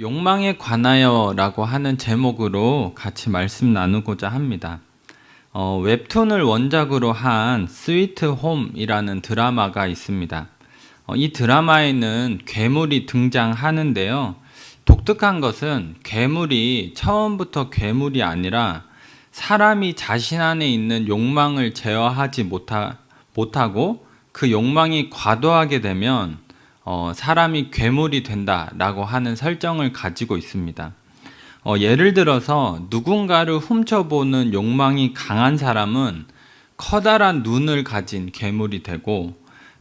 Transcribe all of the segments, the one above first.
욕망에 관하여 라고 하는 제목으로 같이 말씀 나누고자 합니다. 웹툰을 원작으로 한 스위트 홈이라는 드라마가 있습니다. 이 드라마에는 괴물이 등장하는데요. 독특한 것은 괴물이 처음부터 괴물이 아니라 사람이 자신 안에 있는 욕망을 제어하지 못하고 그 욕망이 과도하게 되면 사람이 괴물이 된다라고 하는 설정을 가지고 있습니다. 예를 들어서 누군가를 훔쳐보는 욕망이 강한 사람은 커다란 눈을 가진 괴물이 되고,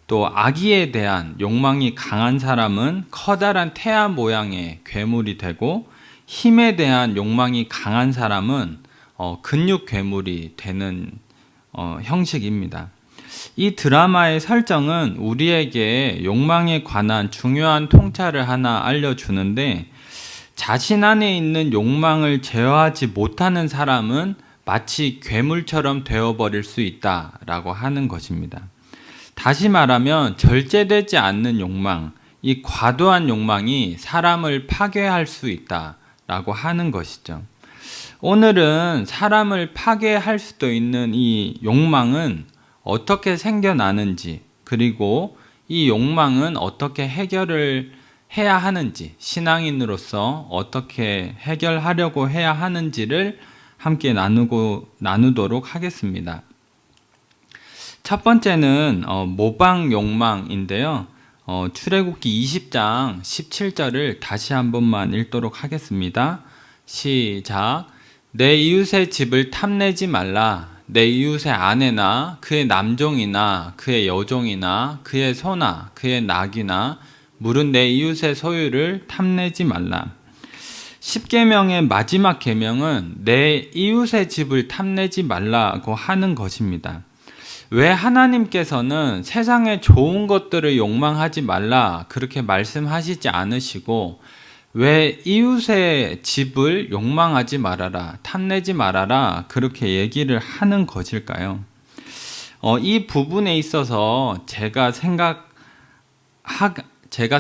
또 아기에 대한 욕망이 강한 사람은 커다란 태아 모양의 괴물이 되고, 힘에 대한 욕망이 강한 사람은 근육 괴물이 되는 형식입니다. 이 드라마의 설정은 우리에게 욕망에 관한 중요한 통찰을 하나 알려주는데, 자신 안에 있는 욕망을 제어하지 못하는 사람은 마치 괴물처럼 되어버릴 수 있다라고 하는 것입니다. 다시 말하면 절제되지 않는 욕망, 이 과도한 욕망이 사람을 파괴할 수 있다라고 하는 것이죠. 오늘은 사람을 파괴할 수도 있는 이 욕망은 어떻게 생겨나는지, 그리고 이 욕망은 어떻게 해결을 해야 하는지, 신앙인으로서 어떻게 해결하려고 해야 하는지를 함께 나누도록 하겠습니다. 첫 번째는 모방 욕망인데요. 출애굽기 20장 17절을 다시 한 번만 읽도록 하겠습니다. 시작. 내 이웃의 집을 탐내지 말라. 내 이웃의 아내나 그의 남종이나 그의 여종이나 그의 소나 그의 낙이나 물은 내 이웃의 소유를 탐내지 말라. 10계명의 마지막 계명은 내 이웃의 집을 탐내지 말라고 하는 것입니다. 왜 하나님께서는 세상의 좋은 것들을 욕망하지 말라 그렇게 말씀하시지 않으시고, 왜 이웃의 집을 욕망하지 말아라, 탐내지 말아라 그렇게 얘기를 하는 것일까요? 이 부분에 있어서 제가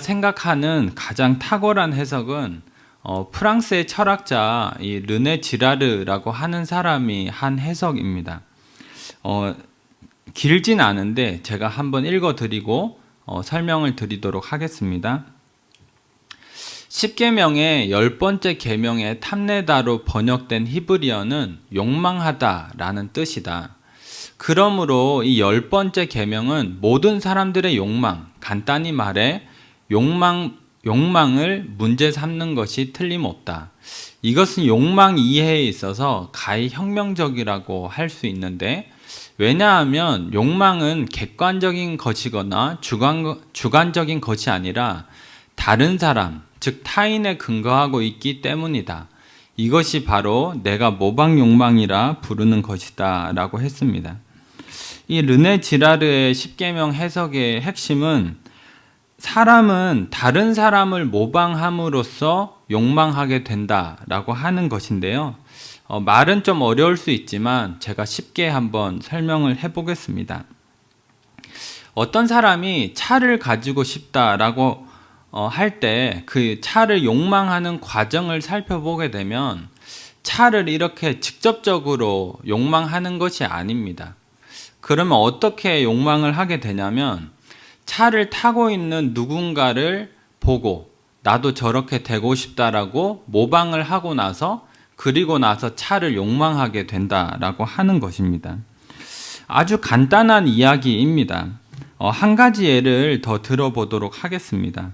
생각하는 가장 탁월한 해석은 프랑스의 철학자 이 르네 지라르라고 하는 사람이 한 해석입니다. 길진 않은데 제가 한번 읽어드리고 설명을 드리도록 하겠습니다. 10계명의 10번째 계명의 탐내다로 번역된 히브리어는 욕망하다라는 뜻이다. 그러므로 이 10번째 계명은 모든 사람들의 욕망, 간단히 말해 욕망을 문제 삼는 것이 틀림없다. 이것은 욕망 이해에 있어서 가히 혁명적이라고 할 수 있는데, 왜냐하면 욕망은 객관적인 것이거나 주관적인 것이 아니라 다른 사람, 즉 타인에 근거하고 있기 때문이다. 이것이 바로 내가 모방 욕망이라 부르는 것이다 라고 했습니다. 이 르네 지라르의 10계명 해석의 핵심은 사람은 다른 사람을 모방함으로써 욕망하게 된다라고 하는 것인데요. 말은 좀 어려울 수 있지만 제가 쉽게 한번 설명을 해보겠습니다. 어떤 사람이 차를 가지고 싶다라고 할 때 그 차를 욕망하는 과정을 살펴보게 되면 차를 이렇게 직접적으로 욕망하는 것이 아닙니다. 그러면 어떻게 욕망을 하게 되냐면, 차를 타고 있는 누군가를 보고 나도 저렇게 되고 싶다라고 모방을 하고 나서, 그리고 나서 차를 욕망하게 된다라고 하는 것입니다. 아주 간단한 이야기입니다. 한 가지 예를 더 들어보도록 하겠습니다.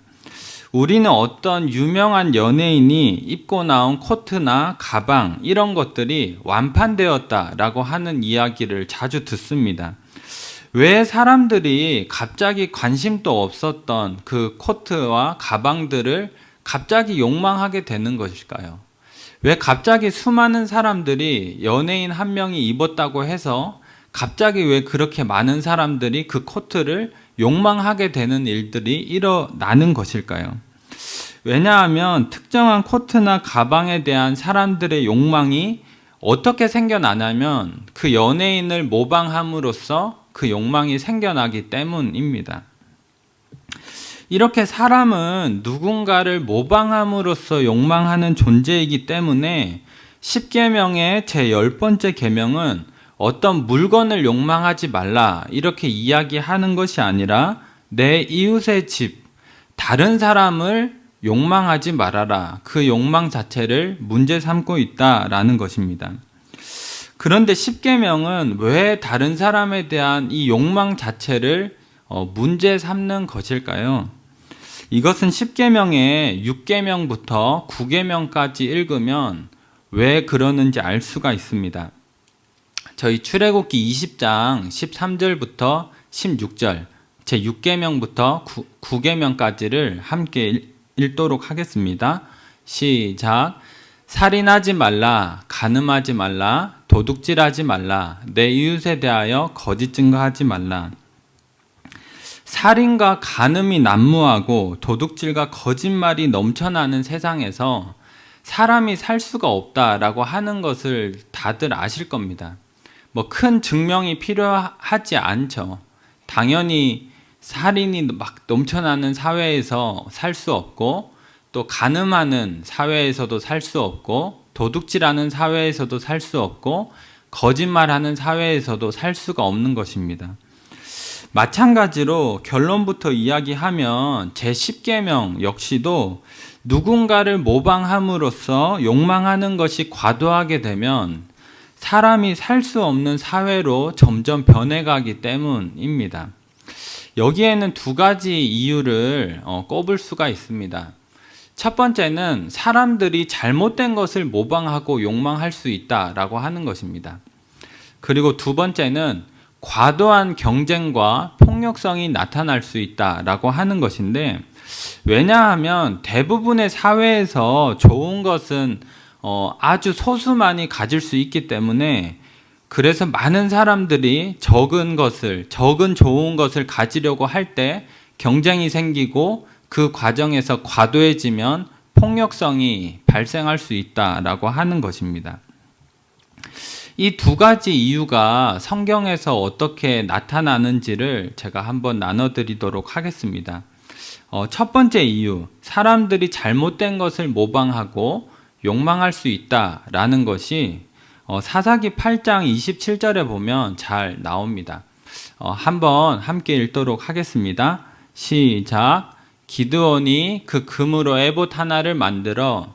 우리는 어떤 유명한 연예인이 입고 나온 코트나 가방 이런 것들이 완판되었다라고 하는 이야기를 자주 듣습니다. 왜 사람들이 갑자기 관심도 없었던 그 코트와 가방들을 갑자기 욕망하게 되는 것일까요? 왜 갑자기 수많은 사람들이 연예인 한 명이 입었다고 해서 갑자기 왜 그렇게 많은 사람들이 그 코트를 욕망하게 되는 일들이 일어나는 것일까요? 왜냐하면 특정한 코트나 가방에 대한 사람들의 욕망이 어떻게 생겨나냐면 그 연예인을 모방함으로써 그 욕망이 생겨나기 때문입니다. 이렇게 사람은 누군가를 모방함으로써 욕망하는 존재이기 때문에 10계명의 제 10번째 계명은 어떤 물건을 욕망하지 말라 이렇게 이야기하는 것이 아니라 내 이웃의 집, 다른 사람을 욕망하지 말아라. 그 욕망 자체를 문제 삼고 있다라는 것입니다. 그런데 10계명은 왜 다른 사람에 대한 이 욕망 자체를 문제 삼는 것일까요? 이것은 10계명의 6계명부터 9계명까지 읽으면 왜 그러는지 알 수가 있습니다. 저희 출애굽기 20장 13절부터 16절 제 6계명부터 9계명까지를 함께 읽도록 하겠습니다. 시작. 살인하지 말라, 간음하지 말라, 도둑질하지 말라, 내 이웃에 대하여 거짓 증거하지 말라. 살인과 간음이 난무하고 도둑질과 거짓말이 넘쳐나는 세상에서 사람이 살 수가 없다라고 하는 것을 다들 아실 겁니다. 뭐 큰 증명이 필요하지 않죠. 당연히 살인이 막 넘쳐나는 사회에서 살 수 없고, 또 간음하는 사회에서도 살 수 없고, 도둑질하는 사회에서도 살 수 없고, 거짓말하는 사회에서도 살 수가 없는 것입니다. 마찬가지로 결론부터 이야기하면 제10계명 역시도 누군가를 모방함으로써 욕망하는 것이 과도하게 되면 사람이 살 수 없는 사회로 점점 변해가기 때문입니다. 여기에는 두 가지 이유를 꼽을 수가 있습니다. 첫 번째는 사람들이 잘못된 것을 모방하고 욕망할 수 있다라고 하는 것입니다. 그리고 두 번째는 과도한 경쟁과 폭력성이 나타날 수 있다라고 하는 것인데, 왜냐하면 대부분의 사회에서 좋은 것은 아주 소수만이 가질 수 있기 때문에, 그래서 많은 사람들이 적은 좋은 것을 가지려고 할 때 경쟁이 생기고 그 과정에서 과도해지면 폭력성이 발생할 수 있다라고 하는 것입니다. 이 두 가지 이유가 성경에서 어떻게 나타나는지를 제가 한번 나눠드리도록 하겠습니다. 첫 번째 이유, 사람들이 잘못된 것을 모방하고 욕망할 수 있다라는 것이 사사기 8장 27절에 보면 잘 나옵니다. 한번 함께 읽도록 하겠습니다. 시작. 기드온이 그 금으로 에봇 하나를 만들어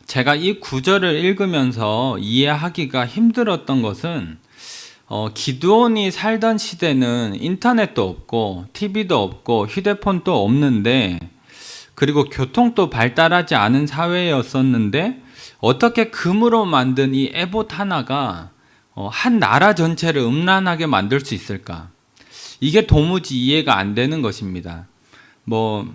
제가 이 구절을 읽으면서 이해하기가 힘들었던 것은 기드온이 살던 시대는 인터넷도 없고 TV도 없고 휴대폰도 없는데, 그리고 교통도 발달하지 않은 사회였었는데 어떻게 금으로 만든 이 에봇 하나가 한 나라 전체를 음란하게 만들 수 있을까? 이게 도무지 이해가 안 되는 것입니다. 뭐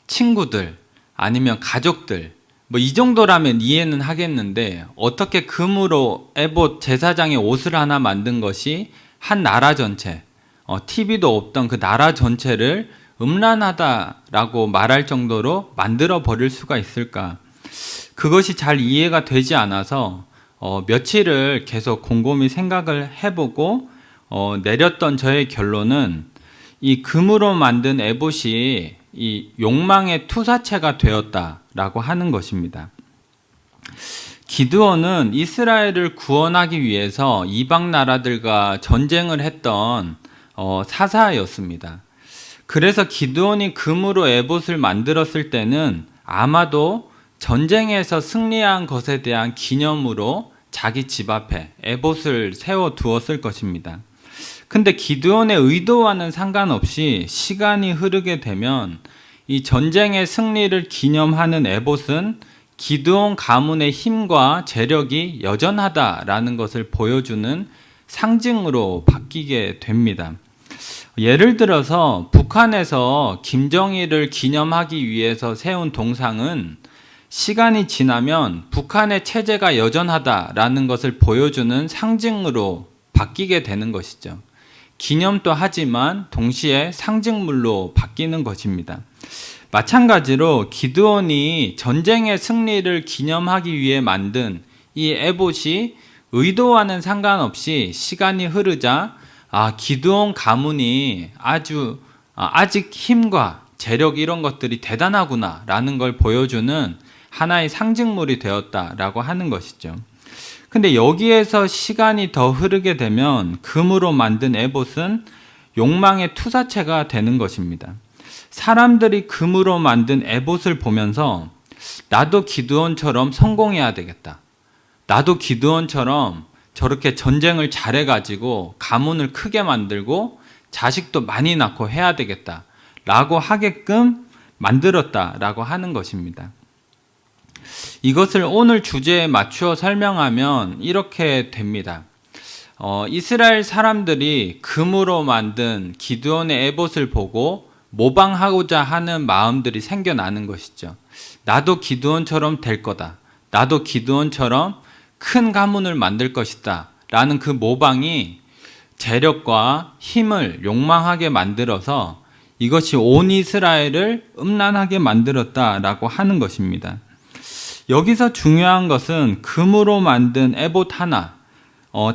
친구들 아니면 가족들 이 정도라면 이해는 하겠는데, 어떻게 금으로 에봇 제사장의 옷을 하나 만든 것이 한 나라 전체, TV도 없던 그 나라 전체를 음란하다라고 말할 정도로 만들어 버릴 수가 있을까? 그것이 잘 이해가 되지 않아서 며칠을 계속 곰곰이 생각을 해보고 내렸던 저의 결론은, 이 금으로 만든 에봇이 이 욕망의 투사체가 되었다라고 하는 것입니다. 기드온은 이스라엘을 구원하기 위해서 이방 나라들과 전쟁을 했던 사사였습니다. 그래서 기드온이 금으로 에봇을 만들었을 때는 아마도 전쟁에서 승리한 것에 대한 기념으로 자기 집 앞에 에봇을 세워 두었을 것입니다. 근데 기드온의 의도와는 상관없이 시간이 흐르게 되면 이 전쟁의 승리를 기념하는 에봇은 기드온 가문의 힘과 재력이 여전하다라는 것을 보여주는 상징으로 바뀌게 됩니다. 예를 들어서 북한에서 김정일을 기념하기 위해서 세운 동상은 시간이 지나면 북한의 체제가 여전하다라는 것을 보여주는 상징으로 바뀌게 되는 것이죠. 기념도 하지만 동시에 상징물로 바뀌는 것입니다. 마찬가지로 기드온이 전쟁의 승리를 기념하기 위해 만든 이 에봇이 의도와는 상관없이 시간이 흐르자 기드온 가문이 아직 힘과 재력 이런 것들이 대단하구나 라는 걸 보여주는 하나의 상징물이 되었다라고 하는 것이죠. 근데 여기에서 시간이 더 흐르게 되면 금으로 만든 에봇은 욕망의 투사체가 되는 것입니다. 사람들이 금으로 만든 에봇을 보면서 나도 기드온처럼 성공해야 되겠다. 나도 기드온처럼 저렇게 전쟁을 잘해가지고 가문을 크게 만들고 자식도 많이 낳고 해야 되겠다 라고 하게끔 만들었다라고 하는 것입니다. 이것을 오늘 주제에 맞추어 설명하면 이렇게 됩니다. 이스라엘 사람들이 금으로 만든 기드온의 에봇을 보고 모방하고자 하는 마음들이 생겨나는 것이죠. 나도 기드온처럼 될 거다. 나도 기드온처럼 큰 가문을 만들 것이다. 라는 그 모방이 재력과 힘을 욕망하게 만들어서 이것이 온 이스라엘을 음란하게 만들었다라고 하는 것입니다. 여기서 중요한 것은 금으로 만든 에봇 하나,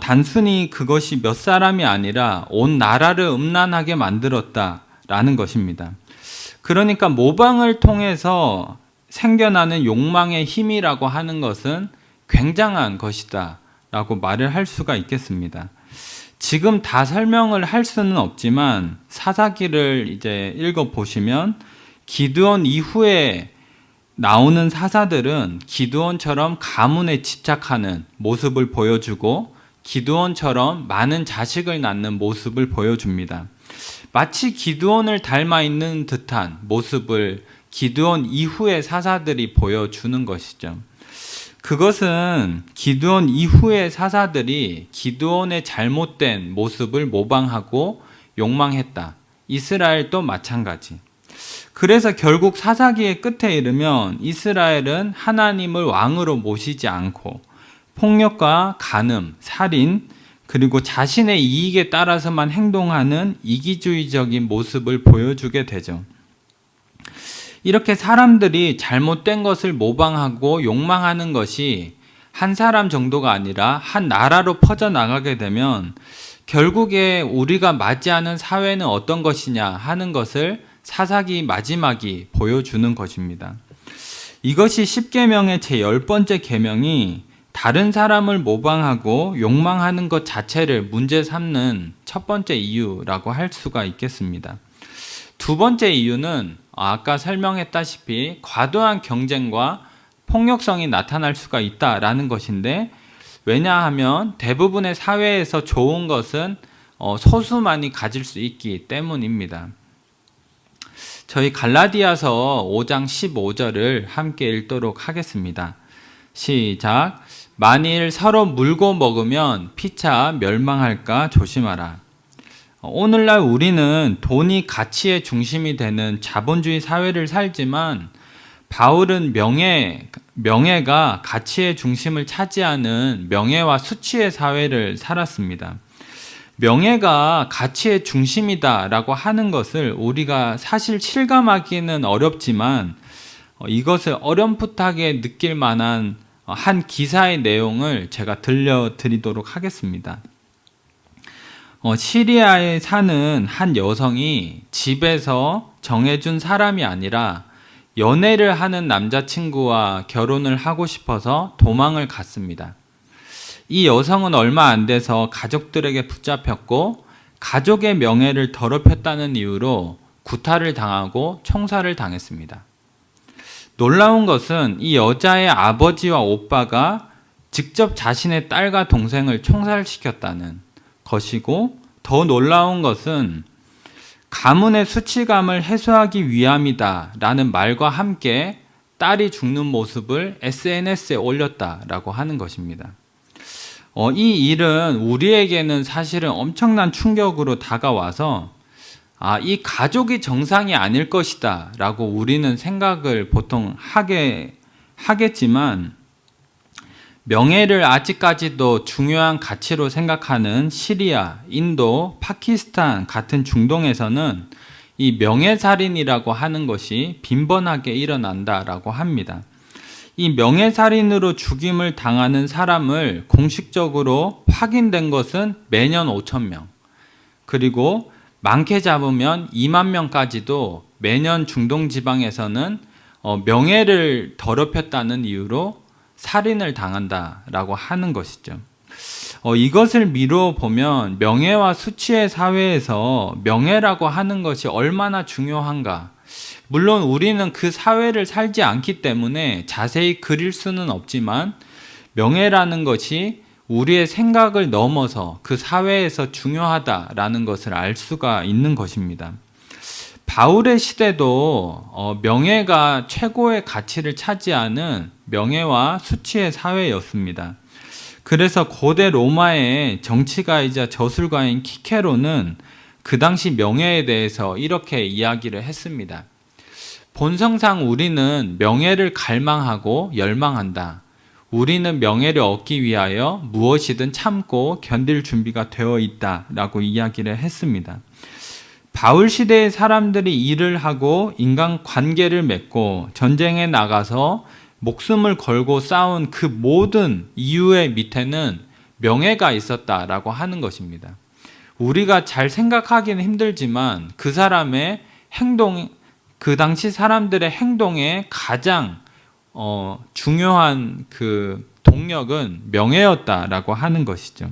단순히 그것이 몇 사람이 아니라 온 나라를 음란하게 만들었다라는 것입니다. 그러니까 모방을 통해서 생겨나는 욕망의 힘이라고 하는 것은 굉장한 것이다 라고 말을 할 수가 있겠습니다. 지금 다 설명을 할 수는 없지만 사사기를 이제 읽어보시면 기드온 이후에 나오는 사사들은 기드온처럼 가문에 집착하는 모습을 보여주고 기드온처럼 많은 자식을 낳는 모습을 보여줍니다. 마치 기드온을 닮아 있는 듯한 모습을 기드온 이후의 사사들이 보여주는 것이죠. 그것은 기드온 이후의 사사들이 기드온의 잘못된 모습을 모방하고 욕망했다. 이스라엘도 마찬가지. 그래서 결국 사사기의 끝에 이르면 이스라엘은 하나님을 왕으로 모시지 않고 폭력과 간음, 살인, 그리고 자신의 이익에 따라서만 행동하는 이기주의적인 모습을 보여주게 되죠. 이렇게 사람들이 잘못된 것을 모방하고 욕망하는 것이 한 사람 정도가 아니라 한 나라로 퍼져나가게 되면 결국에 우리가 맞이하는 사회는 어떤 것이냐 하는 것을 사사기 마지막이 보여주는 것입니다. 이것이 10계명의 제10번째 계명이 다른 사람을 모방하고 욕망하는 것 자체를 문제 삼는 첫 번째 이유라고 할 수가 있겠습니다. 두 번째 이유는 아까 설명했다시피 과도한 경쟁과 폭력성이 나타날 수가 있다라는 것인데, 왜냐하면 대부분의 사회에서 좋은 것은 소수만이 가질 수 있기 때문입니다. 저희 갈라디아서 5장 15절을 함께 읽도록 하겠습니다. 시작. 만일 서로 물고 먹으면 피차 멸망할까 조심하라. 오늘날 우리는 돈이 가치의 중심이 되는 자본주의 사회를 살지만 바울은 명예가 가치의 중심을 차지하는 명예와 수치의 사회를 살았습니다. 명예가 가치의 중심이다라고 하는 것을 우리가 사실 실감하기는 어렵지만 이것을 어렴풋하게 느낄 만한 한 기사의 내용을 제가 들려드리도록 하겠습니다. 시리아에 사는 한 여성이 집에서 정해준 사람이 아니라 연애를 하는 남자친구와 결혼을 하고 싶어서 도망을 갔습니다. 이 여성은 얼마 안 돼서 가족들에게 붙잡혔고 가족의 명예를 더럽혔다는 이유로 구타를 당하고 총살을 당했습니다. 놀라운 것은 이 여자의 아버지와 오빠가 직접 자신의 딸과 동생을 총살시켰다는 것이고, 더 놀라운 것은 가문의 수치감을 해소하기 위함이다 라는 말과 함께 딸이 죽는 모습을 SNS에 올렸다라고 하는 것입니다. 이 일은 우리에게는 사실은 엄청난 충격으로 다가와서 이 가족이 정상이 아닐 것이다 라고 우리는 생각을 보통 하겠지만, 명예를 아직까지도 중요한 가치로 생각하는 시리아, 인도, 파키스탄 같은 중동에서는 이 명예살인이라고 하는 것이 빈번하게 일어난다라고 합니다. 이 명예살인으로 죽임을 당하는 사람을 공식적으로 확인된 것은 매년 5,000명, 그리고 많게 잡으면 2만 명까지도 매년 중동 지방에서는 명예를 더럽혔다는 이유로 살인을 당한다라고 하는 것이죠. 이것을 미루어 보면 명예와 수치의 사회에서 명예라고 하는 것이 얼마나 중요한가. 물론 우리는 그 사회를 살지 않기 때문에 자세히 그릴 수는 없지만 명예라는 것이 우리의 생각을 넘어서 그 사회에서 중요하다라는 것을 알 수가 있는 것입니다. 바울의 시대도 명예가 최고의 가치를 차지하는 명예와 수치의 사회였습니다. 그래서 고대 로마의 정치가이자 저술가인 키케로는 그 당시 명예에 대해서 이렇게 이야기를 했습니다. 본성상 우리는 명예를 갈망하고 열망한다. 우리는 명예를 얻기 위하여 무엇이든 참고 견딜 준비가 되어 있다라고 이야기를 했습니다. 바울 시대의 사람들이 일을 하고 인간 관계를 맺고 전쟁에 나가서 목숨을 걸고 싸운 그 모든 이유의 밑에는 명예가 있었다라고 하는 것입니다. 우리가 잘 생각하기는 힘들지만 그 사람의 행동, 그 당시 사람들의 행동에 가장 중요한 그 동력은 명예였다라고 하는 것이죠.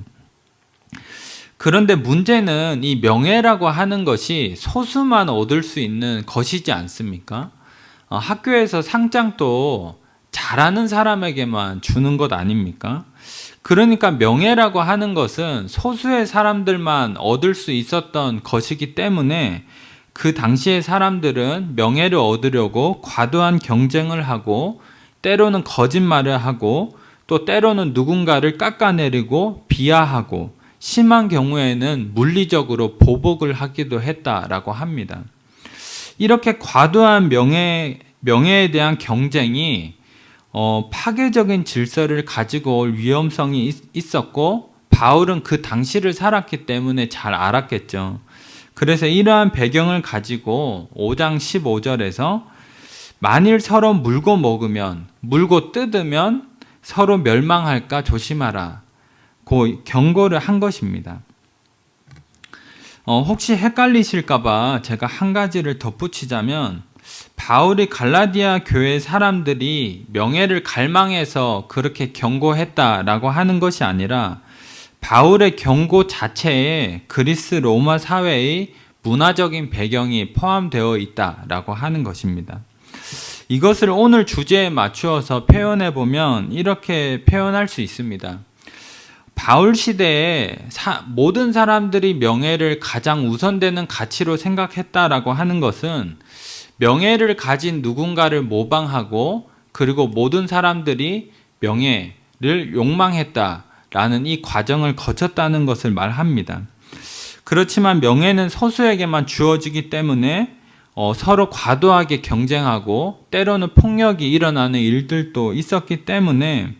그런데 문제는 이 명예라고 하는 것이 소수만 얻을 수 있는 것이지 않습니까? 학교에서 상장도 잘하는 사람에게만 주는 것 아닙니까? 그러니까 명예라고 하는 것은 소수의 사람들만 얻을 수 있었던 것이기 때문에 그 당시의 사람들은 명예를 얻으려고 과도한 경쟁을 하고 때로는 거짓말을 하고 또 때로는 누군가를 깎아내리고 비하하고 심한 경우에는 물리적으로 보복을 하기도 했다라고 합니다. 이렇게 과도한 명예에 대한 경쟁이 파괴적인 질서를 가지고 올 위험성이 있었고 바울은 그 당시를 살았기 때문에 잘 알았겠죠. 그래서 이러한 배경을 가지고 5장 15절에서 만일 서로 물고 먹으면 물고 뜯으면 서로 멸망할까 조심하라 고 경고를 한 것입니다. 혹시 헷갈리실까봐 제가 한 가지를 덧붙이자면 바울이 갈라디아 교회 사람들이 명예를 갈망해서 그렇게 경고했다라고 하는 것이 아니라 바울의 경고 자체에 그리스 로마 사회의 문화적인 배경이 포함되어 있다라고 하는 것입니다. 이것을 오늘 주제에 맞추어서 표현해 보면 이렇게 표현할 수 있습니다. 바울 시대에 모든 사람들이 명예를 가장 우선되는 가치로 생각했다라고 하는 것은 명예를 가진 누군가를 모방하고 그리고 모든 사람들이 명예를 욕망했다라는 이 과정을 거쳤다는 것을 말합니다. 그렇지만 명예는 소수에게만 주어지기 때문에 서로 과도하게 경쟁하고 때로는 폭력이 일어나는 일들도 있었기 때문에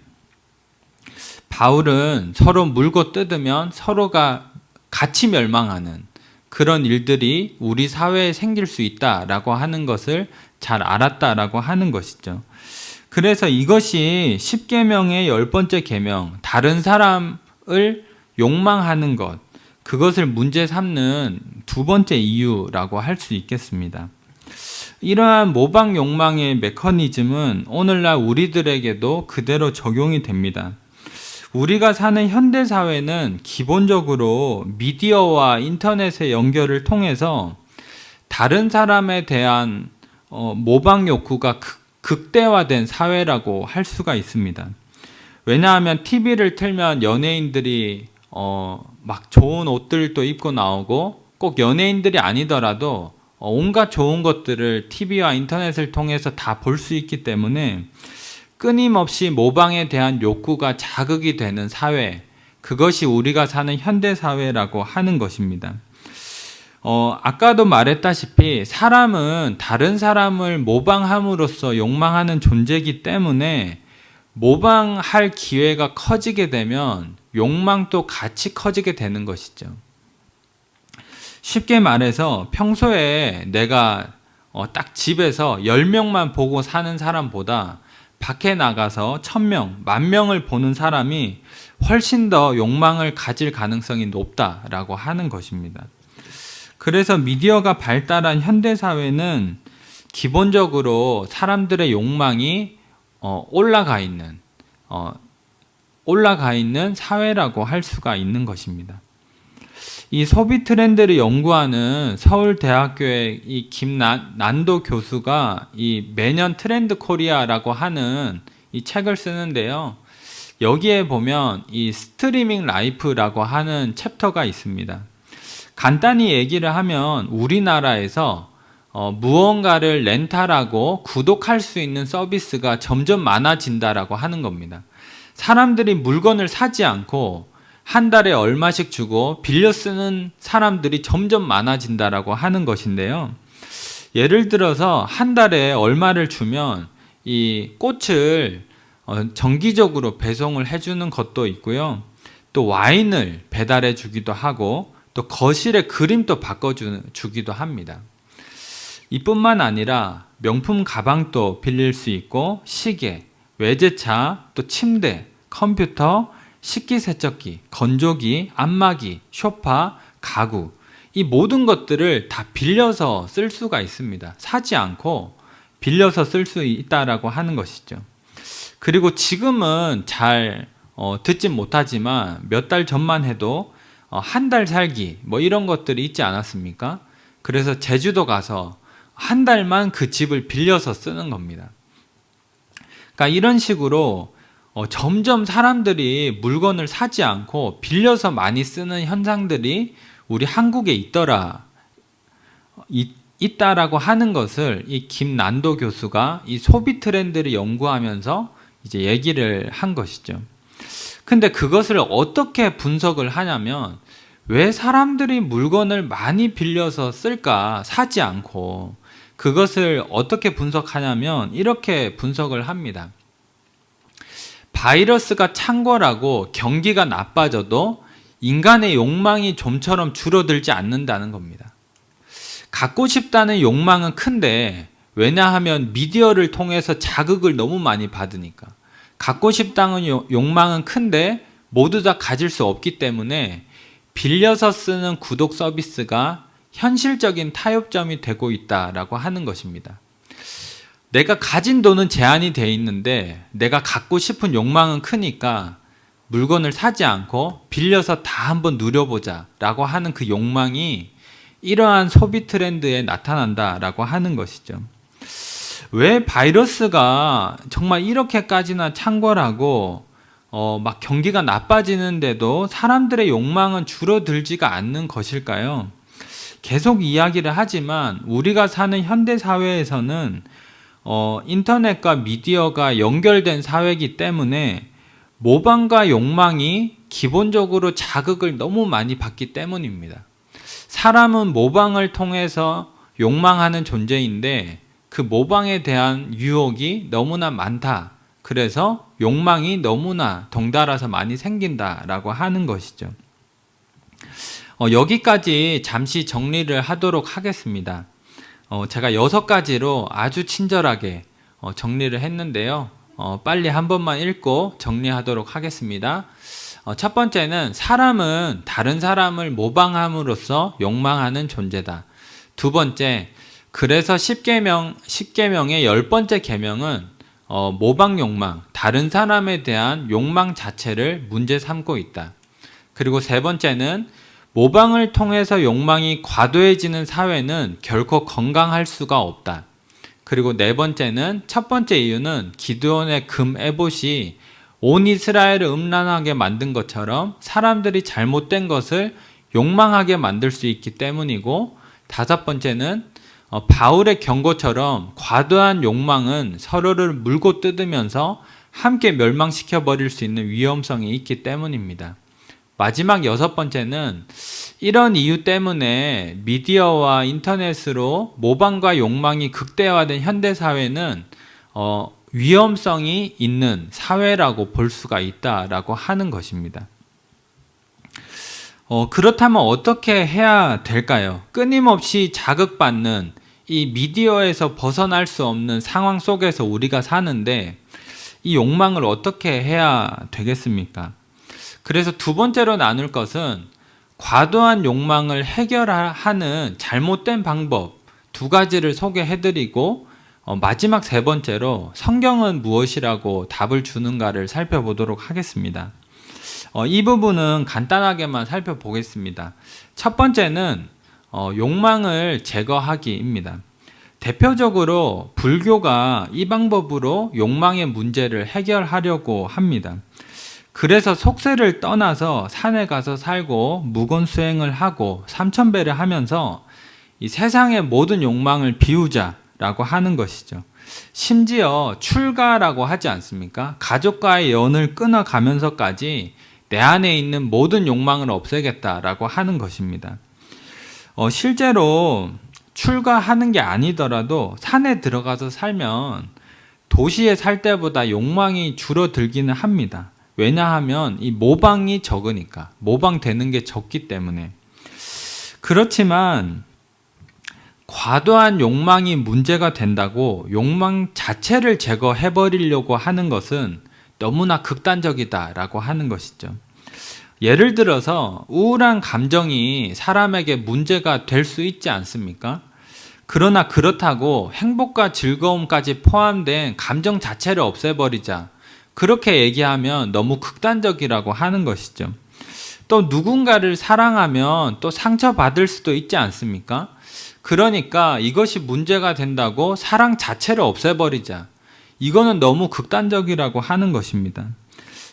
바울은 서로 물고 뜯으면 서로가 같이 멸망하는 그런 일들이 우리 사회에 생길 수 있다라고 하는 것을 잘 알았다라고 하는 것이죠. 그래서 이것이 10계명의 10번째 계명, 다른 사람을 욕망하는 것, 그것을 문제 삼는 두 번째 이유라고 할 수 있겠습니다. 이러한 모방 욕망의 메커니즘은 오늘날 우리들에게도 그대로 적용이 됩니다. 우리가 사는 현대사회는 기본적으로 미디어와 인터넷의 연결을 통해서 다른 사람에 대한 모방 욕구가 극대화된 사회라고 할 수가 있습니다. 왜냐하면 TV를 틀면 연예인들이 막 좋은 옷들도 입고 나오고 꼭 연예인들이 아니더라도 온갖 좋은 것들을 TV와 인터넷을 통해서 다 볼 수 있기 때문에 끊임없이 모방에 대한 욕구가 자극이 되는 사회, 그것이 우리가 사는 현대사회라고 하는 것입니다. 아까도 말했다시피 사람은 다른 사람을 모방함으로써 욕망하는 존재이기 때문에 모방할 기회가 커지게 되면 욕망도 같이 커지게 되는 것이죠. 쉽게 말해서 평소에 내가 딱 집에서 10명만 보고 사는 사람보다 밖에 나가서 1000명, 10,000명을 보는 사람이 훨씬 더 욕망을 가질 가능성이 높다라고 하는 것입니다. 그래서 미디어가 발달한 현대사회는 기본적으로 사람들의 욕망이 올라가 있는 사회라고 할 수가 있는 것입니다. 이 소비 트렌드를 연구하는 서울대학교의 이 김난도 교수가 이 매년 트렌드 코리아라고 하는 이 책을 쓰는데요. 여기에 보면 이 스트리밍 라이프라고 하는 챕터가 있습니다. 간단히 얘기를 하면 우리나라에서 무언가를 렌탈하고 구독할 수 있는 서비스가 점점 많아진다라고 하는 겁니다. 사람들이 물건을 사지 않고 한 달에 얼마씩 주고 빌려 쓰는 사람들이 점점 많아진다라고 하는 것인데요. 예를 들어서 한 달에 얼마를 주면 이 꽃을 정기적으로 배송을 해주는 것도 있고요. 또 와인을 배달해 주기도 하고 또 거실에 그림도 바꿔주기도 합니다. 이뿐만 아니라 명품 가방도 빌릴 수 있고 시계, 외제차, 또 침대, 컴퓨터, 식기세척기, 건조기, 안마기, 소파, 가구 이 모든 것들을 다 빌려서 쓸 수가 있습니다. 사지 않고 빌려서 쓸 수 있다라고 하는 것이죠. 그리고 지금은 잘 듣진 못하지만 몇 달 전만 해도 한 달 살기 뭐 이런 것들이 있지 않았습니까? 그래서 제주도 가서 한 달만 그 집을 빌려서 쓰는 겁니다. 그러니까 이런 식으로 점점 사람들이 물건을 사지 않고 빌려서 많이 쓰는 현상들이 우리 한국에 있다라고 하는 것을 이 김난도 교수가 이 소비 트렌드를 연구하면서 이제 얘기를 한 것이죠. 근데 그것을 어떻게 분석을 하냐면 왜 사람들이 물건을 많이 빌려서 쓸까 사지 않고 그것을 어떻게 분석하냐면 이렇게 분석을 합니다. 바이러스가 창궐하고 경기가 나빠져도 인간의 욕망이 좀처럼 줄어들지 않는다는 겁니다. 갖고 싶다는 욕망은 큰데 왜냐하면 미디어를 통해서 자극을 너무 많이 받으니까 갖고 싶다는 욕망은 큰데 모두 다 가질 수 없기 때문에 빌려서 쓰는 구독 서비스가 현실적인 타협점이 되고 있다라고 하는 것입니다. 내가 가진 돈은 제한이 돼 있는데 내가 갖고 싶은 욕망은 크니까 물건을 사지 않고 빌려서 다 한번 누려보자 라고 하는 그 욕망이 이러한 소비 트렌드에 나타난다라고 하는 것이죠. 왜 바이러스가 정말 이렇게까지나 창궐하고 막 경기가 나빠지는데도 사람들의 욕망은 줄어들지가 않는 것일까요? 계속 이야기를 하지만 우리가 사는 현대 사회에서는 인터넷과 미디어가 연결된 사회이기 때문에 모방과 욕망이 기본적으로 자극을 너무 많이 받기 때문입니다. 사람은 모방을 통해서 욕망하는 존재인데 그 모방에 대한 유혹이 너무나 많다. 그래서 욕망이 너무나 덩달아서 많이 생긴다라고 하는 것이죠. 여기까지 잠시 정리를 하도록 하겠습니다. 제가 6가지로 아주 친절하게 정리를 했는데요. 빨리 한 번만 읽고 정리하도록 하겠습니다. 첫 번째는 사람은 다른 사람을 모방함으로써 욕망하는 존재다. 두 번째, 그래서 10계명의 10번째 계명은 모방 욕망, 다른 사람에 대한 욕망 자체를 문제 삼고 있다. 그리고 세 번째는 모방을 통해서 욕망이 과도해지는 사회는 결코 건강할 수가 없다. 그리고 네 번째는 첫 번째 이유는 기드온의 금 에봇이 온 이스라엘을 음란하게 만든 것처럼 사람들이 잘못된 것을 욕망하게 만들 수 있기 때문이고, 다섯 번째는 바울의 경고처럼 과도한 욕망은 서로를 물고 뜯으면서 함께 멸망시켜 버릴 수 있는 위험성이 있기 때문입니다. 마지막 6번째는 이런 이유 때문에 미디어와 인터넷으로 모방과 욕망이 극대화된 현대사회는 위험성이 있는 사회라고 볼 수가 있다라고 하는 것입니다. 그렇다면 어떻게 해야 될까요? 끊임없이 자극받는 이 미디어에서 벗어날 수 없는 상황 속에서 우리가 사는데 이 욕망을 어떻게 해야 되겠습니까? 그래서 두 번째로 나눌 것은 과도한 욕망을 해결하는 잘못된 방법 두 가지를 소개해드리고 마지막 세 번째로 성경은 무엇이라고 답을 주는가를 살펴보도록 하겠습니다. 이 부분은 간단하게만 살펴보겠습니다. 첫 번째는 욕망을 제거하기입니다. 대표적으로 불교가 이 방법으로 욕망의 문제를 해결하려고 합니다. 그래서 속세를 떠나서 산에 가서 살고 무건수행을 하고 삼천배를 하면서 이 세상의 모든 욕망을 비우자라고 하는 것이죠. 심지어 출가라고 하지 않습니까? 가족과의 연을 끊어가면서까지 내 안에 있는 모든 욕망을 없애겠다라고 하는 것입니다. 실제로 출가하는 게 아니더라도 산에 들어가서 살면 도시에 살 때보다 욕망이 줄어들기는 합니다. 왜냐하면 이 모방이 적으니까, 모방되는 게 적기 때문에. 그렇지만 과도한 욕망이 문제가 된다고 욕망 자체를 제거해버리려고 하는 것은 너무나 극단적이다라고 하는 것이죠. 예를 들어서 우울한 감정이 사람에게 문제가 될 수 있지 않습니까? 그러나 그렇다고 행복과 즐거움까지 포함된 감정 자체를 없애버리자, 그렇게 얘기하면 너무 극단적이라고 하는 것이죠. 또 누군가를 사랑하면 또 상처받을 수도 있지 않습니까? 그러니까 이것이 문제가 된다고 사랑 자체를 없애버리자, 이거는 너무 극단적이라고 하는 것입니다.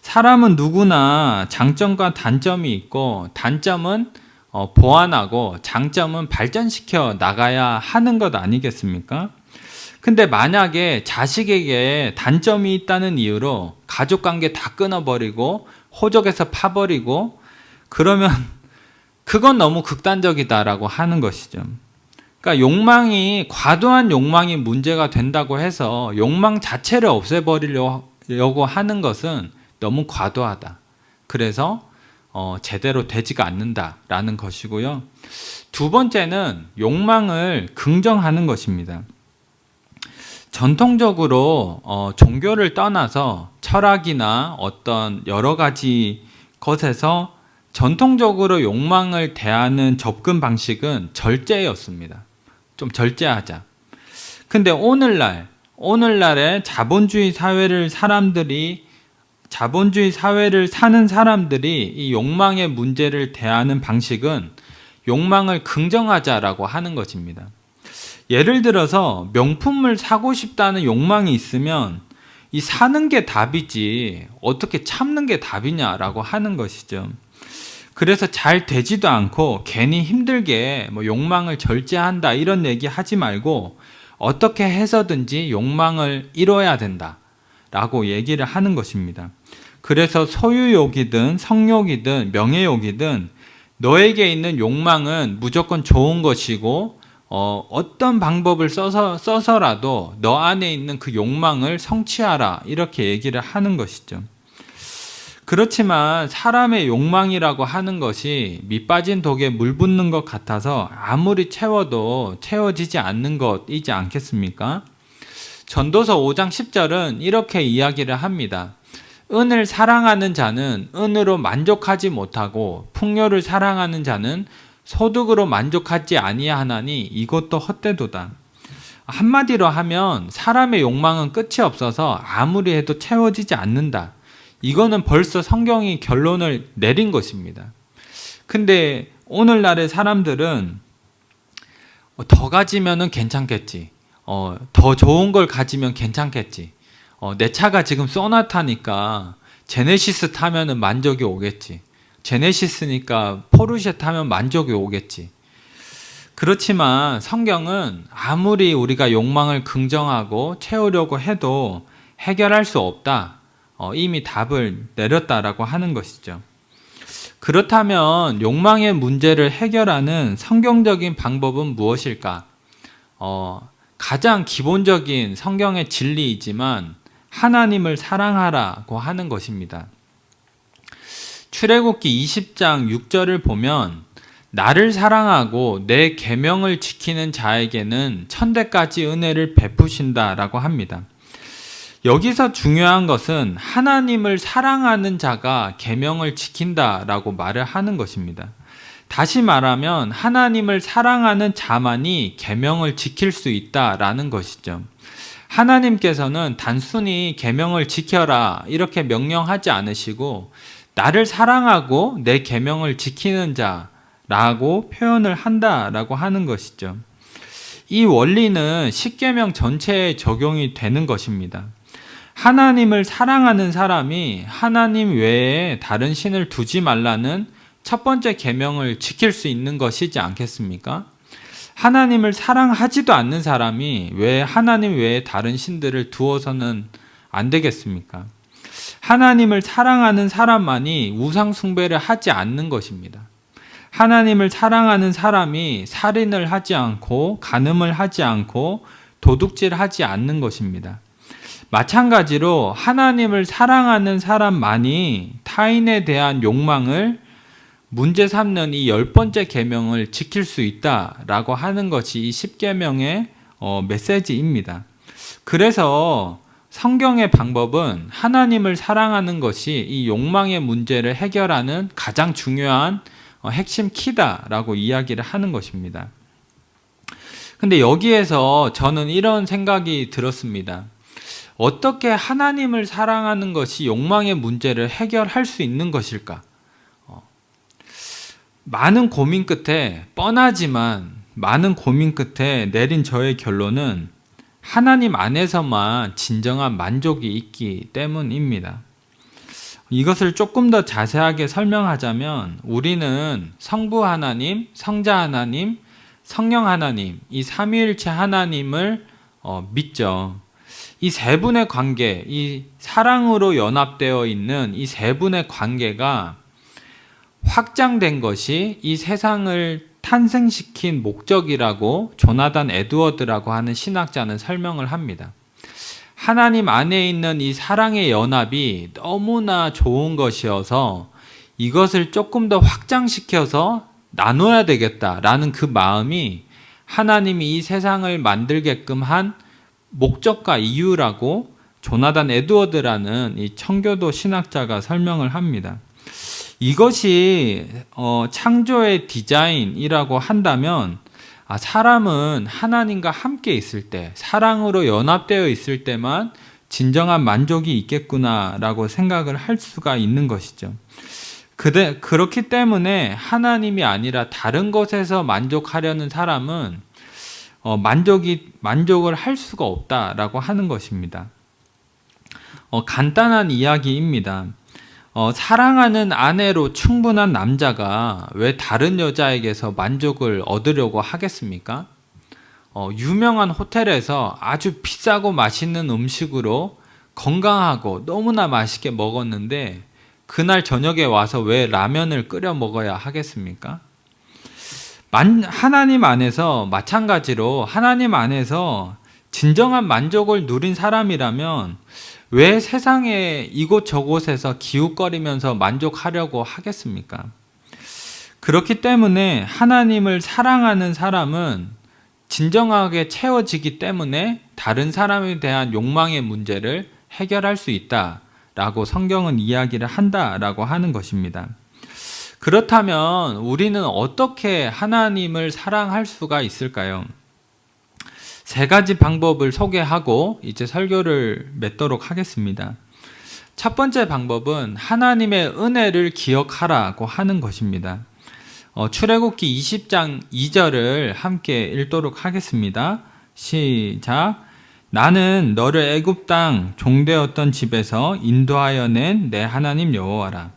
사람은 누구나 장점과 단점이 있고 단점은 보완하고 장점은 발전시켜 나가야 하는 것 아니겠습니까? 근데 만약에 자식에게 단점이 있다는 이유로 가족관계 다 끊어버리고 호적에서 파버리고 그러면 그건 너무 극단적이다라고 하는 것이죠. 그러니까 욕망이, 과도한 욕망이 문제가 된다고 해서 욕망 자체를 없애버리려고 하는 것은 너무 과도하다. 그래서 제대로 되지가 않는다라는 것이고요. 두 번째는 욕망을 긍정하는 것입니다. 전통적으로 종교를 떠나서 철학이나 어떤 여러 가지 것에서 전통적으로 욕망을 대하는 접근 방식은 절제였습니다. 좀 절제하자. 근데 오늘날의 자본주의 사회를 사는 사람들이 이 욕망의 문제를 대하는 방식은 욕망을 긍정하자라고 하는 것입니다. 예를 들어서 명품을 사고 싶다는 욕망이 있으면 이 사는 게 답이지 어떻게 참는 게 답이냐라고 하는 것이죠. 그래서 잘 되지도 않고 괜히 힘들게 욕망을 절제한다 이런 얘기 하지 말고 어떻게 해서든지 욕망을 이뤄야 된다 라고 얘기를 하는 것입니다. 그래서 소유욕이든 성욕이든 명예욕이든 너에게 있는 욕망은 무조건 좋은 것이고 어떤 방법을 써서라도 너 안에 있는 그 욕망을 성취하라 이렇게 얘기를 하는 것이죠. 그렇지만 사람의 욕망이라고 하는 것이 밑빠진 독에 물 붓는 것 같아서 아무리 채워도 채워지지 않는 것이지 않겠습니까? 전도서 5장 10절은 이렇게 이야기를 합니다. 은을 사랑하는 자는 은으로 만족하지 못하고 풍요를 사랑하는 자는 소득으로 만족하지 아니하나니 이것도 헛되도다. 한마디로 하면 사람의 욕망은 끝이 없어서 아무리 해도 채워지지 않는다. 이거는 벌써 성경이 결론을 내린 것입니다. 근데 오늘날의 사람들은 더 가지면은 괜찮겠지. 더 좋은 걸 가지면 괜찮겠지. 내 차가 지금 소나타니까 제네시스 타면은 만족이 오겠지. 제네시스니까 포르쉐 타면 만족이 오겠지. 그렇지만 성경은 아무리 우리가 욕망을 긍정하고 채우려고 해도 해결할 수 없다. 이미 답을 내렸다라고 하는 것이죠. 그렇다면 욕망의 문제를 해결하는 성경적인 방법은 무엇일까? 가장 기본적인 성경의 진리이지만 하나님을 사랑하라고 하는 것입니다. 출애굽기 20장 6절을 보면 나를 사랑하고 내 계명을 지키는 자에게는 천대까지 은혜를 베푸신다라고 합니다. 여기서 중요한 것은 하나님을 사랑하는 자가 계명을 지킨다라고 말을 하는 것입니다. 다시 말하면 하나님을 사랑하는 자만이 계명을 지킬 수 있다라는 것이죠. 하나님께서는 단순히 계명을 지켜라 이렇게 명령하지 않으시고 나를 사랑하고 내 계명을 지키는 자라고 표현을 한다라고 하는 것이죠. 이 원리는 십계명 전체에 적용이 되는 것입니다. 하나님을 사랑하는 사람이 하나님 외에 다른 신을 두지 말라는 첫 번째 계명을 지킬 수 있는 것이지 않겠습니까? 하나님을 사랑하지도 않는 사람이 왜 하나님 외에 다른 신들을 두어서는 안 되겠습니까? 하나님을 사랑하는 사람만이 우상 숭배를 하지 않는 것입니다. 하나님을 사랑하는 사람이 살인을 하지 않고 간음을 하지 않고 도둑질하지 않는 것입니다. 마찬가지로 하나님을 사랑하는 사람만이 타인에 대한 욕망을 문제 삼는 이 10번째 계명을 지킬 수 있다라고 하는 것이 이 10계명의 메시지입니다. 그래서 성경의 방법은 하나님을 사랑하는 것이 이 욕망의 문제를 해결하는 가장 중요한 핵심 키다라고 이야기를 하는 것입니다. 근데 여기에서 저는 이런 생각이 들었습니다. 어떻게 하나님을 사랑하는 것이 욕망의 문제를 해결할 수 있는 것일까? 많은 고민 끝에, 뻔하지만 많은 고민 끝에 내린 저의 결론은 하나님 안에서만 진정한 만족이 있기 때문입니다. 이것을 조금 더 자세하게 설명하자면 우리는 성부 하나님, 성자 하나님, 성령 하나님, 이 삼위일체 하나님을 믿죠. 이 세 분의 관계, 이 사랑으로 연합되어 있는 이 세 분의 관계가 확장된 것이 이 세상을 탄생시킨 목적이라고 조나단 에드워드라고 하는 신학자는 설명을 합니다. 하나님 안에 있는 이 사랑의 연합이 너무나 좋은 것이어서 이것을 조금 더 확장시켜서 나눠야 되겠다라는 그 마음이 하나님이 이 세상을 만들게끔 한 목적과 이유라고 조나단 에드워드라는 이 청교도 신학자가 설명을 합니다. 이것이 창조의 디자인이라고 한다면 사람은 하나님과 함께 있을 때, 사랑으로 연합되어 있을 때만 진정한 만족이 있겠구나라고 생각을 할 수가 있는 것이죠. 그렇기 때문에 하나님이 아니라 다른 것에서 만족하려는 사람은 만족을 할 수가 없다라고 하는 것입니다. 간단한 이야기입니다. 사랑하는 아내로 충분한 남자가 왜 다른 여자에게서 만족을 얻으려고 하겠습니까? 유명한 호텔에서 아주 비싸고 맛있는 음식으로 건강하고 너무나 맛있게 먹었는데 그날 저녁에 와서 왜 라면을 끓여 먹어야 하겠습니까? 하나님 안에서 마찬가지로 하나님 안에서 진정한 만족을 누린 사람이라면 왜 세상의 이곳저곳에서 기웃거리면서 만족하려고 하겠습니까? 그렇기 때문에 하나님을 사랑하는 사람은 진정하게 채워지기 때문에 다른 사람에 대한 욕망의 문제를 해결할 수 있다라고 성경은 이야기를 한다라고 하는 것입니다. 그렇다면 우리는 어떻게 하나님을 사랑할 수가 있을까요? 세 가지 방법을 소개하고 이제 설교를 맺도록 하겠습니다. 첫 번째 방법은 하나님의 은혜를 기억하라고 하는 것입니다. 출애굽기 20장 2절을 함께 읽도록 하겠습니다. 시작. 나는 너를 애굽 땅 종되었던 집에서 인도하여 낸 내 하나님 여호와라.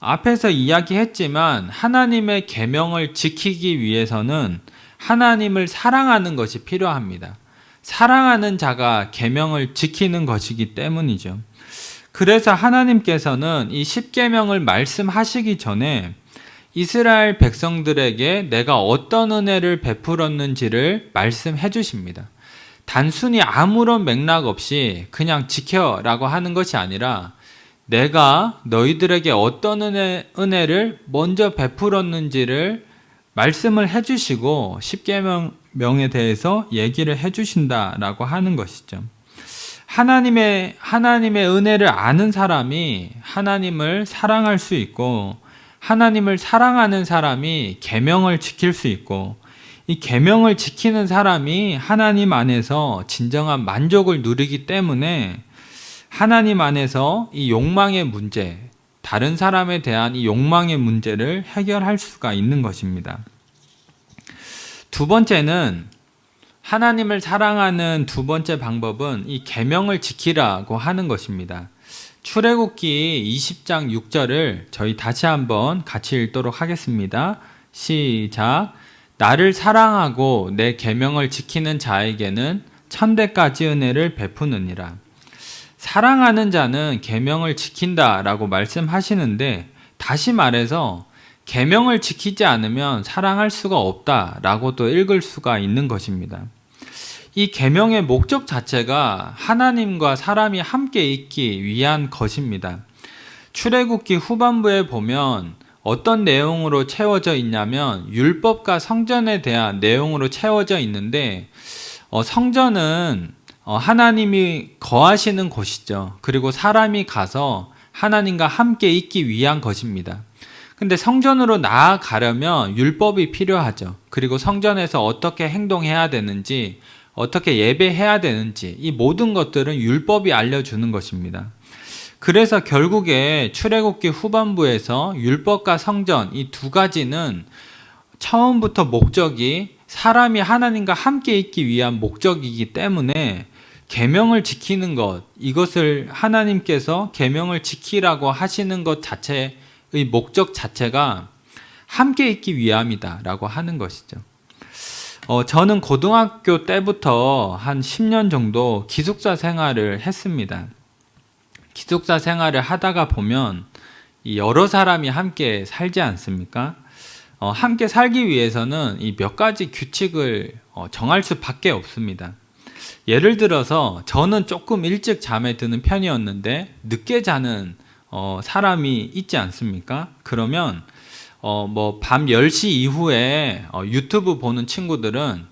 앞에서 이야기했지만 하나님의 계명을 지키기 위해서는 하나님을 사랑하는 것이 필요합니다. 사랑하는 자가 계명을 지키는 것이기 때문이죠. 그래서 하나님께서는 이 10계명을 말씀하시기 전에 이스라엘 백성들에게 내가 어떤 은혜를 베풀었는지를 말씀해 주십니다. 단순히 아무런 맥락 없이 그냥 지켜라고 하는 것이 아니라 내가 너희들에게 어떤 은혜를 먼저 베풀었는지를 말씀을 해주시고 십계명에 대해서 얘기를 해주신다라고 하는 것이죠. 하나님의 은혜를 아는 사람이 하나님을 사랑할 수 있고, 하나님을 사랑하는 사람이 계명을 지킬 수 있고, 이 계명을 지키는 사람이 하나님 안에서 진정한 만족을 누리기 때문에 하나님 안에서 이 욕망의 문제, 다른 사람에 대한 이 욕망의 문제를 해결할 수가 있는 것입니다. 두 번째는, 하나님을 사랑하는 두 번째 방법은 이 계명을 지키라고 하는 것입니다. 출애굽기 20장 6절을 저희 다시 한번 같이 읽도록 하겠습니다. 시작. 나를 사랑하고 내 계명을 지키는 자에게는 천대까지 은혜를 베푸느니라. 사랑하는 자는 계명을 지킨다라고 말씀하시는데, 다시 말해서 계명을 지키지 않으면 사랑할 수가 없다라고도 읽을 수가 있는 것입니다. 이 계명의 목적 자체가 하나님과 사람이 함께 있기 위한 것입니다. 출애굽기 후반부에 보면 어떤 내용으로 채워져 있냐면 율법과 성전에 대한 내용으로 채워져 있는데, 성전은 하나님이 거하시는 곳이죠. 그리고 사람이 가서 하나님과 함께 있기 위한 것입니다. 근데 성전으로 나아가려면 율법이 필요하죠. 그리고 성전에서 어떻게 행동해야 되는지, 어떻게 예배해야 되는지, 이 모든 것들은 율법이 알려주는 것입니다. 그래서 결국에 출애굽기 후반부에서 율법과 성전, 이 두 가지는 처음부터 목적이 사람이 하나님과 함께 있기 위한 목적이기 때문에 계명을 지키는 것, 이것을 하나님께서 계명을 지키라고 하시는 것 자체의 목적 자체가 함께 있기 위함이다라고 하는 것이죠. 저는 고등학교 때부터 한 10년 정도 기숙사 생활을 했습니다. 기숙사 생활을 하다가 보면 여러 사람이 함께 살지 않습니까? 함께 살기 위해서는 이 몇 가지 규칙을 정할 수밖에 없습니다. 예를 들어서 저는 조금 일찍 잠에 드는 편이었는데 늦게 자는 사람이 있지 않습니까? 그러면 밤 10시 이후에 유튜브 보는 친구들은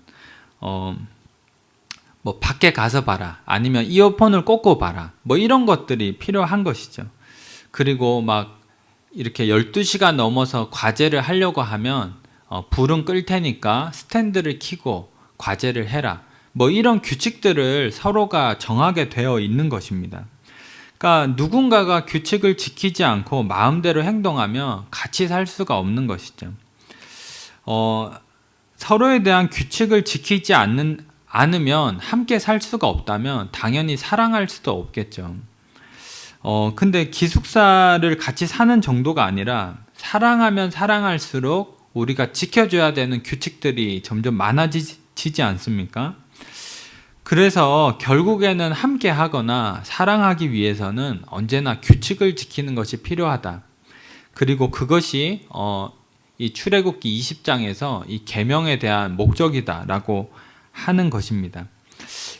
밖에 가서 봐라, 아니면 이어폰을 꽂고 봐라, 이런 것들이 필요한 것이죠. 그리고 막 이렇게 12시가 넘어서 과제를 하려고 하면 불은 끌 테니까 스탠드를 켜고 과제를 해라, 이런 규칙들을 서로가 정하게 되어 있는 것입니다. 그러니까 누군가가 규칙을 지키지 않고 마음대로 행동하면 같이 살 수가 없는 것이죠. 서로에 대한 규칙을 지키지 않으면 함께 살 수가 없다면 당연히 사랑할 수도 없겠죠. 근데 기숙사를 같이 사는 정도가 아니라 사랑하면 사랑할수록 우리가 지켜줘야 되는 규칙들이 점점 많아지지 않습니까? 그래서 결국에는 함께 하거나 사랑하기 위해서는 언제나 규칙을 지키는 것이 필요하다. 그리고 그것이 이 출애굽기 20장에서 이 계명에 대한 목적이다라고 하는 것입니다.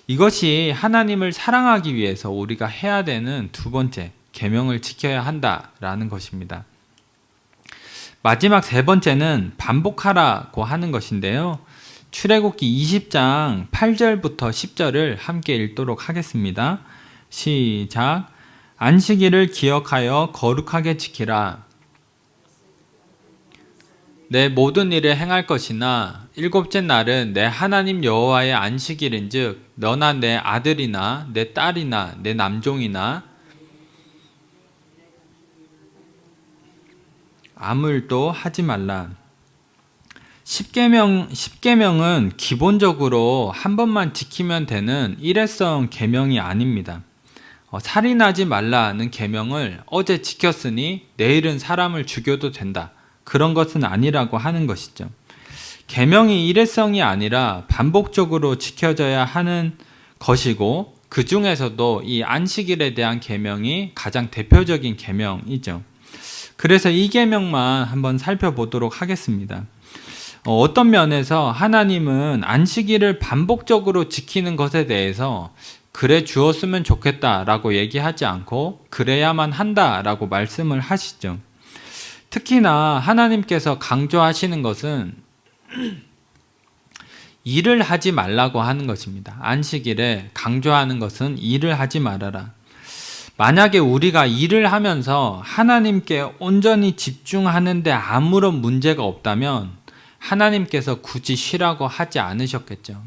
이것이 하나님을 사랑하기 위해서 우리가 해야 되는 두 번째, 계명을 지켜야 한다라는 것입니다. 마지막 세 번째는 반복하라고 하는 것인데요. 출애굽기 20장 8절부터 10절을 함께 읽도록 하겠습니다. 시작. 안식일을 기억하여 거룩하게 지키라. 내 모든 일을 행할 것이나 일곱째 날은 내 하나님 여호와의 안식일인즉 너나 내 아들이나 내 딸이나 내 남종이나 아무 일도 하지 말라. 십계명은 기본적으로 한 번만 지키면 되는 일회성 계명이 아닙니다. 살인하지 말라는 계명을 어제 지켰으니 내일은 사람을 죽여도 된다, 그런 것은 아니라고 하는 것이죠. 계명이 일회성이 아니라 반복적으로 지켜져야 하는 것이고, 그 중에서도 이 안식일에 대한 계명이 가장 대표적인 계명이죠. 그래서 이 계명만 한번 살펴보도록 하겠습니다. 어떤 면에서 하나님은 안식일을 반복적으로 지키는 것에 대해서 그래 주었으면 좋겠다라고 얘기하지 않고 그래야만 한다라고 말씀을 하시죠. 특히나 하나님께서 강조하시는 것은 일을 하지 말라고 하는 것입니다. 안식일에 강조하는 것은 일을 하지 말아라. 만약에 우리가 일을 하면서 하나님께 온전히 집중하는데 아무런 문제가 없다면 하나님께서 굳이 쉬라고 하지 않으셨겠죠.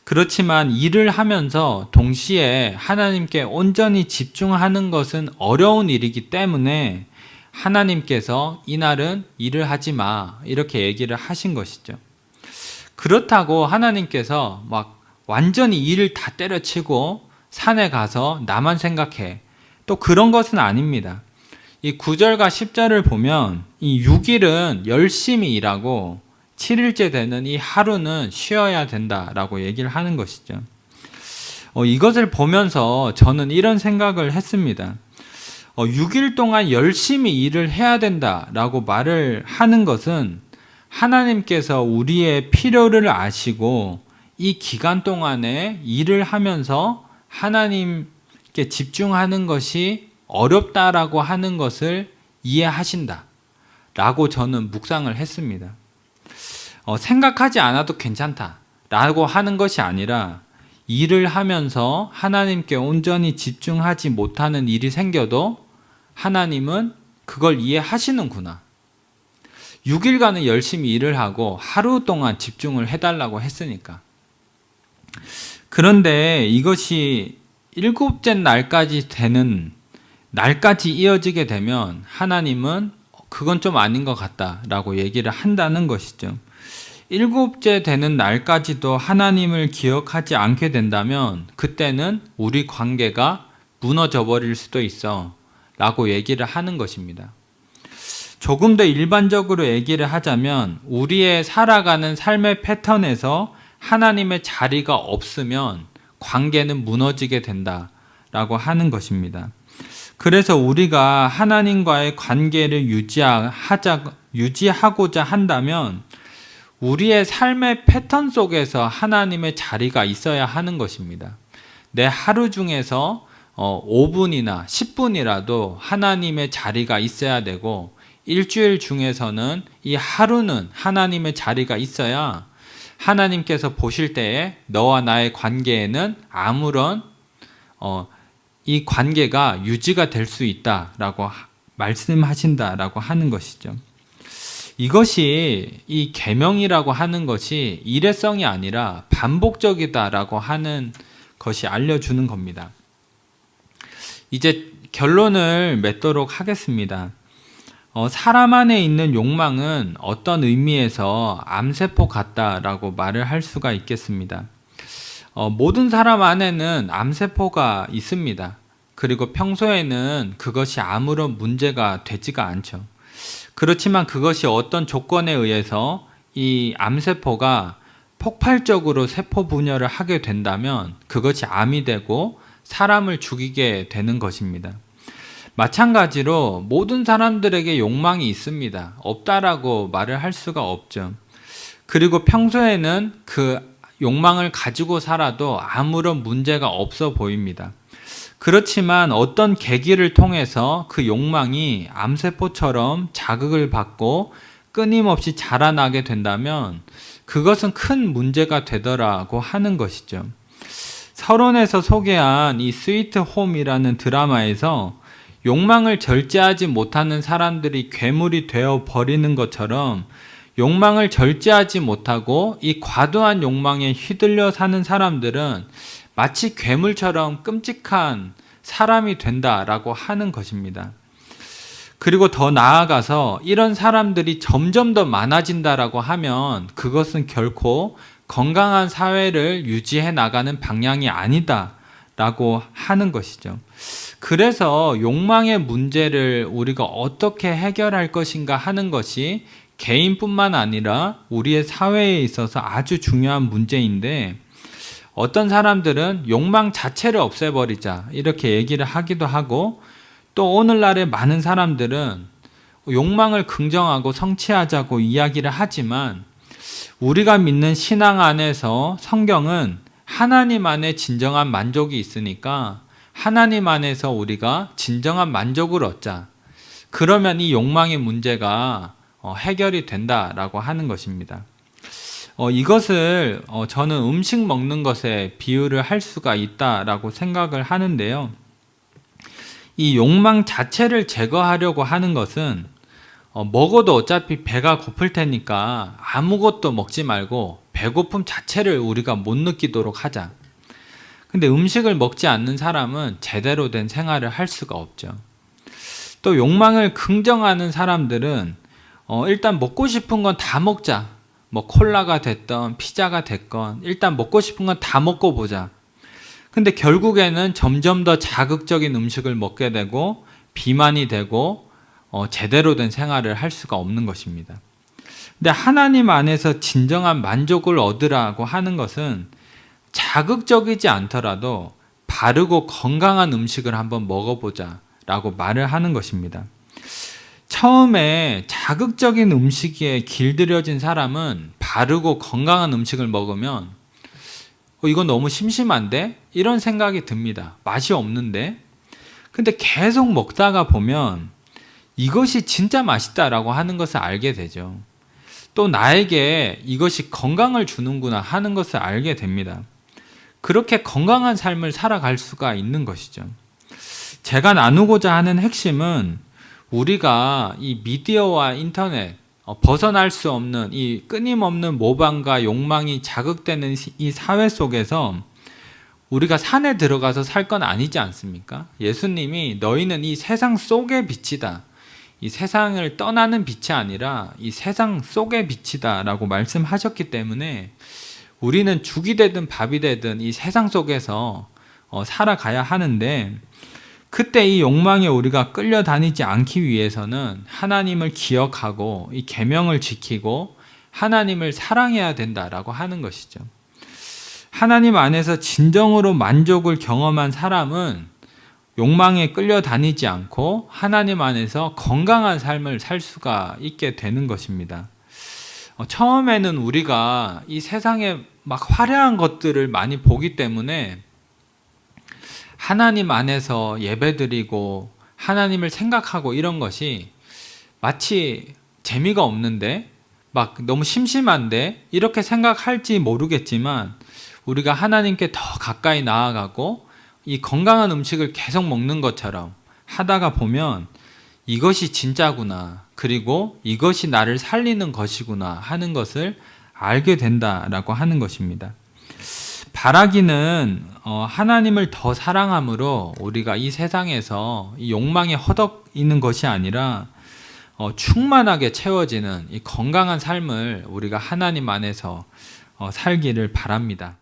그렇지만 일을 하면서 동시에 하나님께 온전히 집중하는 것은 어려운 일이기 때문에 하나님께서 이날은 일을 하지 마 이렇게 얘기를 하신 것이죠. 그렇다고 하나님께서 막 완전히 일을 다 때려치고 산에 가서 나만 생각해 또 그런 것은 아닙니다. 이 9절과 10절을 보면 이 6일은 열심히 일하고 7일째 되는 이 하루는 쉬어야 된다라고 얘기를 하는 것이죠. 이것을 보면서 저는 이런 생각을 했습니다. 6일 동안 열심히 일을 해야 된다라고 말을 하는 것은 하나님께서 우리의 필요를 아시고 이 기간 동안에 일을 하면서 하나님께 집중하는 것이 어렵다라고 하는 것을 이해하신다라고 저는 묵상을 했습니다. 생각하지 않아도 괜찮다라고 하는 것이 아니라 일을 하면서 하나님께 온전히 집중하지 못하는 일이 생겨도 하나님은 그걸 이해하시는구나. 6일간은 열심히 일을 하고 하루 동안 집중을 해달라고 했으니까. 그런데 이것이 7째 날까지 되는 날까지 이어지게 되면 하나님은 그건 좀 아닌 것 같다라고 얘기를 한다는 것이죠. 7째 되는 날까지도 하나님을 기억하지 않게 된다면 그때는 우리 관계가 무너져 버릴 수도 있어 라고 얘기를 하는 것입니다. 조금 더 일반적으로 얘기를 하자면 우리의 살아가는 삶의 패턴에서 하나님의 자리가 없으면 관계는 무너지게 된다라고 하는 것입니다. 그래서 우리가 하나님과의 관계를 유지하고자 한다면 우리의 삶의 패턴 속에서 하나님의 자리가 있어야 하는 것입니다. 내 하루 중에서 5분이나 10분이라도 하나님의 자리가 있어야 되고 일주일 중에서는 이 하루는 하나님의 자리가 있어야 하나님께서 보실 때에 너와 나의 관계에는 아무런 이 관계가 유지가 될 수 있다라고 말씀하신다라고 하는 것이죠. 이것이 이 계명이라고 하는 것이 일회성이 아니라 반복적이다라고 하는 것이 알려주는 겁니다. 이제 결론을 맺도록 하겠습니다. 사람 안에 있는 욕망은 어떤 의미에서 암세포 같다라고 말을 할 수가 있겠습니다. 모든 사람 안에는 암세포가 있습니다. 그리고 평소에는 그것이 아무런 문제가 되지가 않죠. 그렇지만 그것이 어떤 조건에 의해서 이 암세포가 폭발적으로 세포 분열을 하게 된다면 그것이 암이 되고 사람을 죽이게 되는 것입니다. 마찬가지로 모든 사람들에게 욕망이 있습니다. 없다라고 말을 할 수가 없죠. 그리고 평소에는 그 욕망을 가지고 살아도 아무런 문제가 없어 보입니다. 그렇지만 어떤 계기를 통해서 그 욕망이 암세포처럼 자극을 받고 끊임없이 자라나게 된다면 그것은 큰 문제가 되더라고 하는 것이죠. 서론에서 소개한 이 스위트 홈이라는 드라마에서 욕망을 절제하지 못하는 사람들이 괴물이 되어 버리는 것처럼 욕망을 절제하지 못하고 이 과도한 욕망에 휘둘려 사는 사람들은 마치 괴물처럼 끔찍한 사람이 된다라고 하는 것입니다. 그리고 더 나아가서 이런 사람들이 점점 더 많아진다라고 하면 그것은 결코 건강한 사회를 유지해 나가는 방향이 아니다라고 하는 것이죠. 그래서 욕망의 문제를 우리가 어떻게 해결할 것인가 하는 것이 개인뿐만 아니라 우리의 사회에 있어서 아주 중요한 문제인데 어떤 사람들은 욕망 자체를 없애버리자 이렇게 얘기를 하기도 하고 또 오늘날의 많은 사람들은 욕망을 긍정하고 성취하자고 이야기를 하지만 우리가 믿는 신앙 안에서 성경은 하나님 안에 진정한 만족이 있으니까 하나님 안에서 우리가 진정한 만족을 얻자. 그러면 이 욕망의 문제가 해결이 된다라고 하는 것입니다. 이것을 저는 음식 먹는 것에 비유를 할 수가 있다라고 생각을 하는데요. 이 욕망 자체를 제거하려고 하는 것은 먹어도 어차피 배가 고플 테니까 아무것도 먹지 말고 배고픔 자체를 우리가 못 느끼도록 하자. 근데 음식을 먹지 않는 사람은 제대로 된 생활을 할 수가 없죠. 또 욕망을 긍정하는 사람들은 일단 먹고 싶은 건 다 먹자. 뭐 콜라가 됐던 피자가 됐건 일단 먹고 싶은 건 다 먹고 보자. 근데 결국에는 점점 더 자극적인 음식을 먹게 되고 비만이 되고 제대로 된 생활을 할 수가 없는 것입니다. 근데 하나님 안에서 진정한 만족을 얻으라고 하는 것은 자극적이지 않더라도 바르고 건강한 음식을 한번 먹어보자 라고 말을 하는 것입니다. 처음에 자극적인 음식에 길들여진 사람은 바르고 건강한 음식을 먹으면 이건 너무 심심한데? 이런 생각이 듭니다. 맛이 없는데? 근데 계속 먹다가 보면 이것이 진짜 맛있다라고 하는 것을 알게 되죠. 또 나에게 이것이 건강을 주는구나 하는 것을 알게 됩니다. 그렇게 건강한 삶을 살아갈 수가 있는 것이죠. 제가 나누고자 하는 핵심은 우리가 이 미디어와 인터넷, 벗어날 수 없는 이 끊임없는 모방과 욕망이 자극되는 이 사회 속에서 우리가 산에 들어가서 살 건 아니지 않습니까? 예수님이 너희는 이 세상 속의 빛이다. 이 세상을 떠나는 빛이 아니라 이 세상 속의 빛이다 라고 말씀하셨기 때문에 우리는 죽이 되든 밥이 되든 이 세상 속에서 살아가야 하는데, 그때 이 욕망에 우리가 끌려다니지 않기 위해서는 하나님을 기억하고 이 계명을 지키고 하나님을 사랑해야 된다라고 하는 것이죠. 하나님 안에서 진정으로 만족을 경험한 사람은 욕망에 끌려다니지 않고 하나님 안에서 건강한 삶을 살 수가 있게 되는 것입니다. 처음에는 우리가 이 세상에 막 화려한 것들을 많이 보기 때문에 하나님 안에서 예배드리고 하나님을 생각하고 이런 것이 마치 재미가 없는데 막 너무 심심한데 이렇게 생각할지 모르겠지만, 우리가 하나님께 더 가까이 나아가고 이 건강한 음식을 계속 먹는 것처럼 하다가 보면 이것이 진짜구나, 그리고 이것이 나를 살리는 것이구나 하는 것을 알게 된다라고 하는 것입니다. 바라기는 하나님을 더 사랑함으로 우리가 이 세상에서 이 욕망에 허덕이는 것이 아니라 충만하게 채워지는 이 건강한 삶을 우리가 하나님 안에서 살기를 바랍니다.